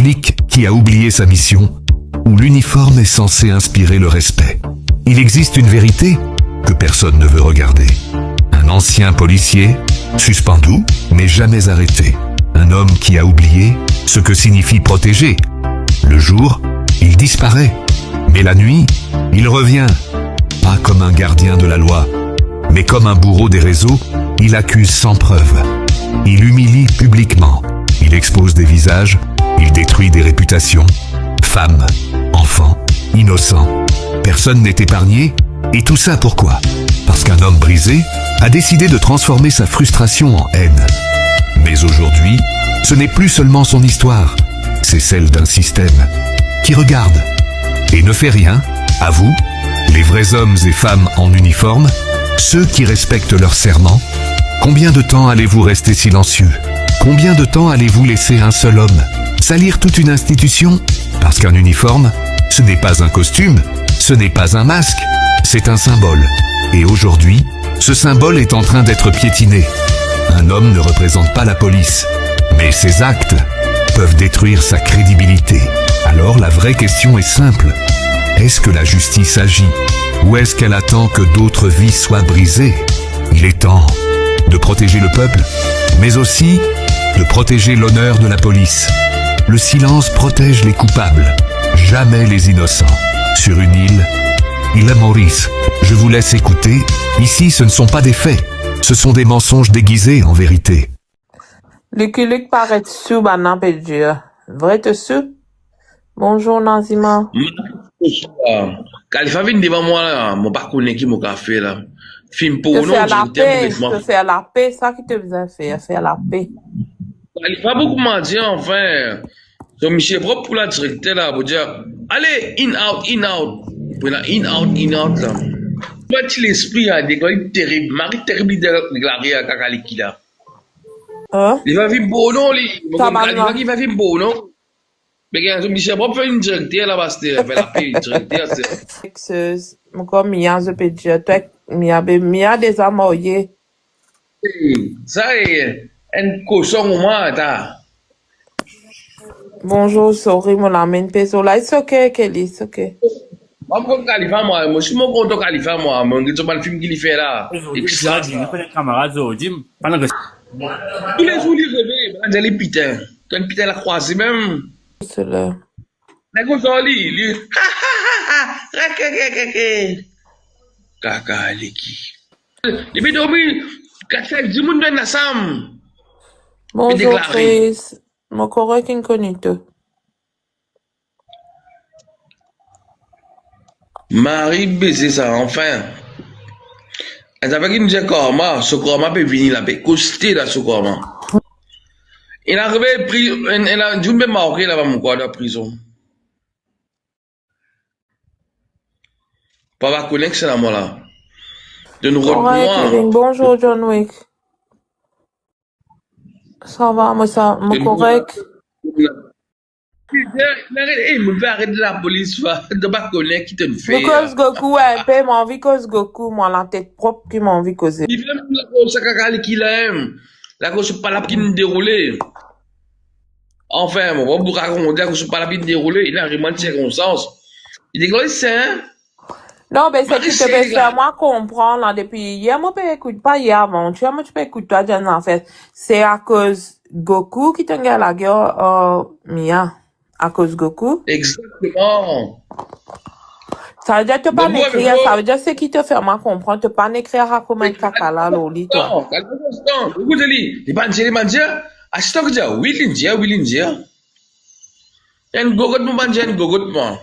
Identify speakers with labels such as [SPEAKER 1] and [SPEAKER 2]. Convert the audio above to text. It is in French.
[SPEAKER 1] flic qui a oublié sa mission, où l'uniforme est censé inspirer le respect. Il existe une vérité que personne ne veut regarder. Un ancien policier, suspendu, mais jamais arrêté. Un homme qui a oublié ce que signifie protéger. Le jour, il disparaît. Mais la nuit, il revient. Pas comme un gardien de la loi, mais comme un bourreau des réseaux, il accuse sans preuve. Il humilie publiquement. Il expose des visages. Il détruit des réputations. Femmes, enfants, innocents. Personne n'est épargné. Et tout ça pourquoi? Parce qu'un homme brisé a décidé de transformer sa frustration en haine. Mais aujourd'hui, ce n'est plus seulement son histoire, c'est celle d'un système qui regarde et ne fait rien. À vous, les vrais hommes et femmes en uniforme, ceux qui respectent leur serment, combien de temps allez-vous rester silencieux? Combien de temps allez-vous laisser un seul homme salir toute une institution? Parce qu'un uniforme, ce n'est pas un costume, ce n'est pas un masque, c'est un symbole. Et aujourd'hui, ce symbole est en train d'être piétiné. Un homme ne représente pas la police, mais ses actes peuvent détruire sa crédibilité. Alors la vraie question est simple. Est-ce que la justice agit? Ou est-ce qu'elle attend que d'autres vies soient brisées? Il est temps de protéger le peuple, mais aussi de protéger l'honneur de la police. Le silence protège les coupables, jamais les innocents. Sur une île, Île Maurice, je vous laisse écouter. Ici, ce ne sont pas des faits. Ce sont des mensonges déguisés en vérité.
[SPEAKER 2] Luc paraît sous maintenant, Dieu. Vrai te sous? Bonjour, Nazima.
[SPEAKER 3] Khalifa vient devant moi là, mon pas connaît qui mon café là. Film pour nous,
[SPEAKER 2] te faire la paix, ça qui te faisait faire la paix.
[SPEAKER 3] Khalifa beaucoup m'a dit enfin. Donc Michel propre pour la directeur là, pour dire allez in out. Pour la in out là. Petit l'esprit a déclaré terrible, Marie terrible déclaré à Kakaliki là. Il va vivre bon non lui. Il va vivre bon non. Mais quand Michel propre fait une directeur là, fait la paix directeur.
[SPEAKER 2] Excuse, mon comme Mia je peux dire, toi Mia des amoyés.
[SPEAKER 3] Ça est un cochon au moins ta.
[SPEAKER 2] Bonjour, sorry mon amène peso là, it's okay Kelly, it's okay.
[SPEAKER 3] Moi, Khalifa, moi, je suis mon content Khalifa, moi, je suis pas le film qu'il fait là. Tous les jours, il rêve, il les pitains. Quand le pitain l'a croisé même.
[SPEAKER 2] C'est là.
[SPEAKER 3] La gauche, il Kaka, Leki. Il m'a dormi, 4-5, 10 moun dans la sam.
[SPEAKER 2] Bonjour, Chris. Mon correct incognito.
[SPEAKER 3] Marie baiser ça, enfin. Elle avait dit que ce corps peut venir là, peut coster là, ce corps. Il a arrivé, elle a dû me marquer là-bas, mon corps de prison. Papa connaît c'est là, moi là. De nous
[SPEAKER 2] reprendre. Bonjour, John Wick. Ça va, moi, ça, mon correct.
[SPEAKER 3] Il me fait arrêter la police, de pas connaître qui te fait.
[SPEAKER 2] Because Goku, ouais, m'a envie cause Goku, moi, la tête propre qui m'a envie causer.
[SPEAKER 3] Il fait la cause, ça qui l'aime. La cause, c'est pas là qui me déroule. Enfin, mon bon, pour raconter que c'est pas là qui me déroule, il a vraiment de circonstances. Il dit que c'est, hein?
[SPEAKER 2] Non, mais c'est qui te peut faire moi comprendre, là, depuis hier, moi, je écoute pas hier avant, tu vois, moi, tu peux écouter toi, John, en fait. C'est à cause Goku qui te gagne la guerre, Mia. À cause Goku?
[SPEAKER 3] Exactement.
[SPEAKER 2] Ça veut dire que tu pas écrire, ça veut dire c'est qui te fait moi comprendre, tu pas écrire à comment caca là, loli, toi.
[SPEAKER 3] Non, écoute-le, les bandiers, assistant que dire, oui, l'india. En gogot, mon bandier, en gogot, moi.